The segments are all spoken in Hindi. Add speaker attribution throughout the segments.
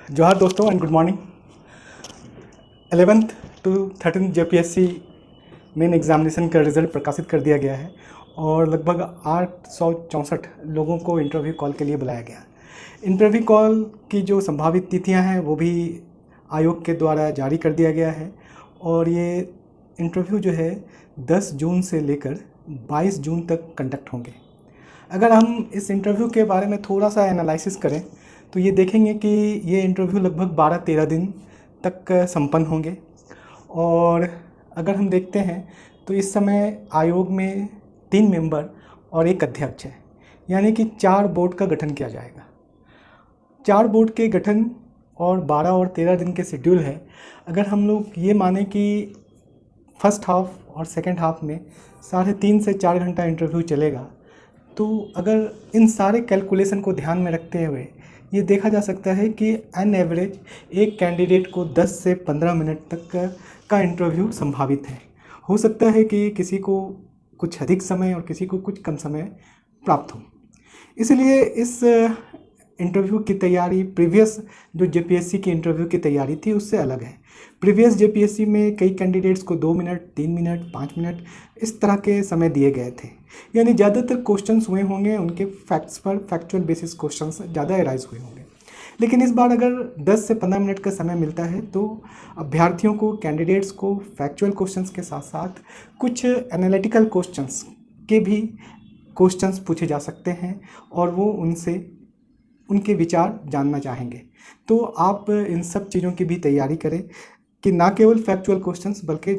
Speaker 1: जोहार दोस्तों and good morning. 11th to 13th JPSC main examination का रिज़ल्ट प्रकाशित कर दिया गया है और लगभग 864 लोगों को इंटरव्यू कॉल के लिए बुलाया गया। इंटरव्यू कॉल की जो संभावित तिथियां हैं वो भी आयोग के द्वारा जारी कर दिया गया है और ये इंटरव्यू जो है 10 जून से लेकर 22 जून तक कंडक्ट होंगे। अगर हम इस इंटरव्यू के बारे में थोड़ा सा एनालिसिस करें तो ये देखेंगे कि ये इंटरव्यू लगभग 12-13 दिन तक संपन्न होंगे। और अगर हम देखते हैं तो इस समय आयोग में 3 मेंबर और 1 अध्यक्ष है, यानी कि 4 बोर्ड का गठन किया जाएगा। 4 बोर्ड के गठन और 12 और 13 दिन के शेड्यूल है। अगर हम लोग ये माने कि फर्स्ट हाफ और सेकंड हाफ में 3.5 से 4 घंटा इंटरव्यू चलेगा, तो अगर इन सारे कैलकुलेशन को ध्यान में रखते हुए ये देखा जा सकता है कि एन एवरेज एक कैंडिडेट को 10 से 15 मिनट तक का इंटरव्यू संभावित है। हो सकता है कि किसी को कुछ अधिक समय और किसी को कुछ कम समय प्राप्त हो। इसलिए इस इंटरव्यू की तैयारी प्रीवियस जो जेपीएससी की इंटरव्यू की तैयारी थी उससे अलग है। प्रीवियस जेपीएससी में कई कैंडिडेट्स को 2 मिनट, 3 मिनट, 5 मिनट इस तरह के समय दिए गए थे, यानी ज़्यादातर क्वेश्चंस हुए होंगे उनके फैक्ट्स पर, फैक्चुअल बेसिस क्वेश्चंस ज़्यादा एराइज हुए होंगे। लेकिन इस बार अगर 10 से 15 मिनट का समय मिलता है तो अभ्यर्थियों को, कैंडिडेट्स को फैक्चुअल क्वेश्चंस के साथ साथ कुछ एनालिटिकल क्वेश्चंस के भी क्वेश्चंस पूछे जा सकते हैं और वो उनसे उनके विचार जानना चाहेंगे। तो आप इन सब चीज़ों की भी तैयारी करें कि ना केवल फैक्चुअल क्वेश्चंस बल्कि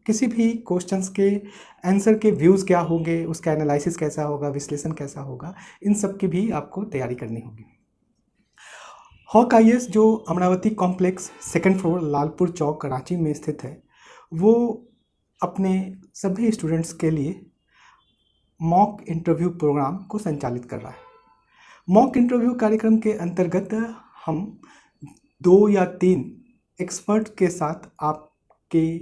Speaker 1: किसी भी क्वेश्चंस के आंसर के व्यूज़ क्या होंगे, उसका एनालिसिस कैसा होगा, विश्लेषण कैसा होगा, इन सब की भी आपको तैयारी करनी होगी। हॉक आईएएस जो Amravati complex 2nd floor Lalpur चौक रांची में स्थित है, वो अपने सभी स्टूडेंट्स के लिए मॉक इंटरव्यू प्रोग्राम को संचालित कर रहा है। मॉक इंटरव्यू कार्यक्रम के अंतर्गत हम 2 या 3 एक्सपर्ट के साथ आपके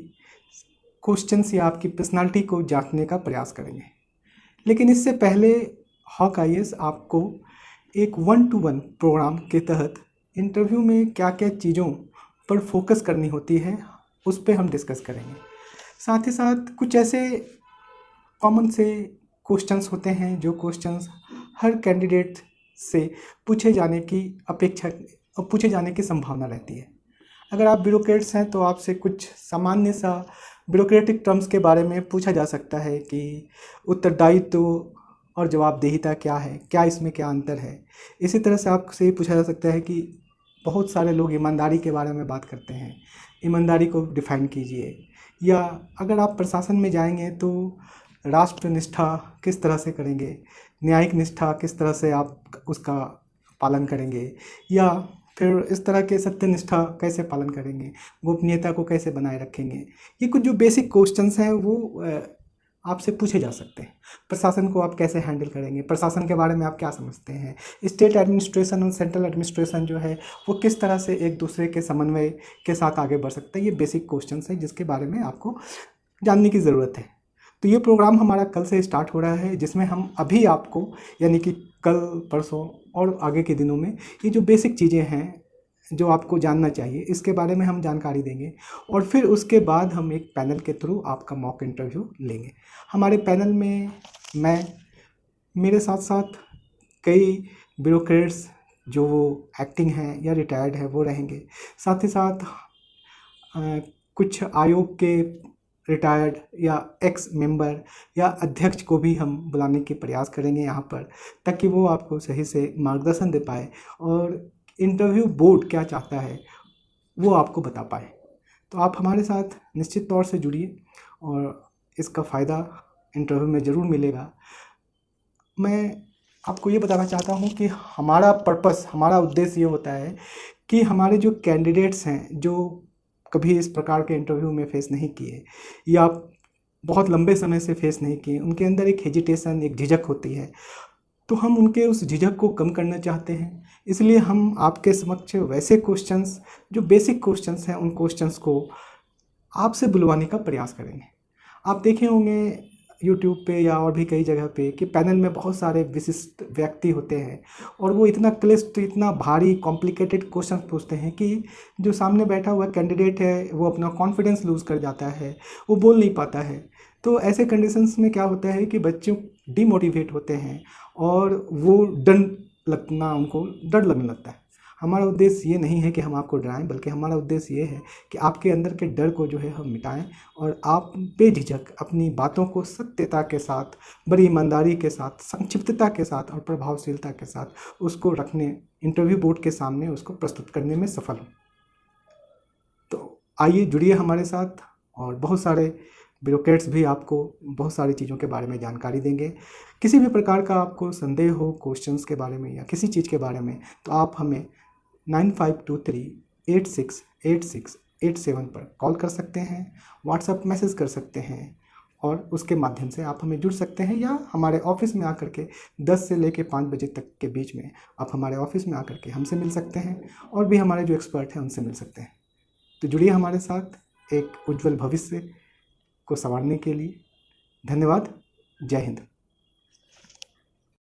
Speaker 1: क्वेश्चंस या आपकी पर्सनालिटी को जांचने का प्रयास करेंगे। लेकिन इससे पहले हॉक आईएएस आपको एक 1-to-1 प्रोग्राम के तहत इंटरव्यू में क्या क्या चीज़ों पर फोकस करनी होती है उस पर हम डिस्कस करेंगे। साथ ही साथ कुछ ऐसे कॉमन से क्वेश्चंस होते हैं जो क्वेश्चंस हर कैंडिडेट से पूछे जाने की संभावना रहती है। अगर आप ब्यूरोक्रेट्स हैं तो आपसे कुछ सामान्य सा ब्यूरोक्रेटिक टर्म्स के बारे में पूछा जा सकता है कि उत्तरदायित्व और जवाबदेहिता क्या है, क्या इसमें क्या अंतर है। इसी तरह से आपसे पूछा जा सकता है कि बहुत सारे लोग ईमानदारी के बारे में बात करते हैं, ईमानदारी को डिफाइन कीजिए। या अगर आप प्रशासन में जाएंगे तो राष्ट्र निष्ठा किस तरह से करेंगे, न्यायिक निष्ठा किस तरह से आप उसका पालन करेंगे, या फिर इस तरह के सत्यनिष्ठा कैसे पालन करेंगे, गोपनीयता को कैसे बनाए रखेंगे। ये कुछ जो बेसिक क्वेश्चंस हैं वो आपसे पूछे जा सकते हैं। प्रशासन को आप कैसे हैंडल करेंगे, प्रशासन के बारे में आप क्या समझते हैं, स्टेट एडमिनिस्ट्रेशन और सेंट्रल एडमिनिस्ट्रेशन जो है वो किस तरह से एक दूसरे के समन्वय के साथ आगे बढ़ सकते हैं। ये बेसिक क्वेश्चंस हैं जिसके बारे में आपको जानने की ज़रूरत है। तो ये प्रोग्राम हमारा कल से स्टार्ट हो रहा है, जिसमें हम अभी आपको यानी कि कल, परसों और आगे के दिनों में ये जो बेसिक चीज़ें हैं जो आपको जानना चाहिए इसके बारे में हम जानकारी देंगे और फिर उसके बाद हम एक पैनल के थ्रू आपका मॉक इंटरव्यू लेंगे। हमारे पैनल में मेरे साथ साथ कई ब्यूरोक्रेट्स जो एक्टिंग हैं या रिटायर्ड है वो रहेंगे। साथ ही साथ कुछ आयोग के रिटायर्ड या एक्स मेंबर या अध्यक्ष को भी हम बुलाने के प्रयास करेंगे यहाँ पर, ताकि वो आपको सही से मार्गदर्शन दे पाए और इंटरव्यू बोर्ड क्या चाहता है वो आपको बता पाए। तो आप हमारे साथ निश्चित तौर से जुड़िए और इसका फ़ायदा इंटरव्यू में ज़रूर मिलेगा। मैं आपको ये बताना चाहता हूँ कि हमारा पर्पस, हमारा उद्देश्य ये होता है कि हमारे जो कैंडिडेट्स हैं जो कभी इस प्रकार के इंटरव्यू में फेस नहीं किए या बहुत लंबे समय से फेस नहीं किए, उनके अंदर एक हेजिटेशन, एक झिझक होती है, तो हम उनके उस झिझक को कम करना चाहते हैं। इसलिए हम आपके समक्ष वैसे क्वेश्चंस जो बेसिक क्वेश्चंस हैं उन क्वेश्चंस को आपसे बुलवाने का प्रयास करेंगे। आप देखे होंगे यूट्यूब पे या और भी कई जगह पे कि पैनल में बहुत सारे विशिष्ट व्यक्ति होते हैं और वो इतना क्लिष्ट, इतना भारी कॉम्प्लिकेटेड क्वेश्चन पूछते हैं कि जो सामने बैठा हुआ कैंडिडेट है वो अपना कॉन्फिडेंस लूज़ कर जाता है, वो बोल नहीं पाता है। तो ऐसे कंडीशंस में क्या होता है कि बच्चों डिमोटिवेट होते हैं और वो उनको डर लगने लगता है। हमारा उद्देश्य ये नहीं है कि हम आपको डराएं, बल्कि हमारा उद्देश्य ये है कि आपके अंदर के डर को जो है हम मिटाएं और आप बेझिझक अपनी बातों को सत्यता के साथ, बड़ी ईमानदारी के साथ, संक्षिप्तता के साथ और प्रभावशीलता के साथ उसको रखने, इंटरव्यू बोर्ड के सामने उसको प्रस्तुत करने में सफल हों। तो आइए जुड़िए हमारे साथ, और बहुत सारे ब्यूरोक्रेट्स भी आपको बहुत सारी चीज़ों के बारे में जानकारी देंगे। किसी भी प्रकार का आपको संदेह हो क्वेश्चंस के बारे में या किसी चीज़ के बारे में, तो आप हमें 9523868687 पर कॉल कर सकते हैं, व्हाट्सएप मैसेज कर सकते हैं और उसके माध्यम से आप हमें जुड़ सकते हैं, या हमारे ऑफिस में आकर के 10 से लेकर 5 बजे तक के बीच में आप हमारे ऑफिस में आकर के हमसे मिल सकते हैं और भी हमारे जो एक्सपर्ट हैं उनसे मिल सकते हैं। तो जुड़िए हमारे साथ एक उज्जवल भविष्य को संवारने के लिए। धन्यवाद। जय हिंद।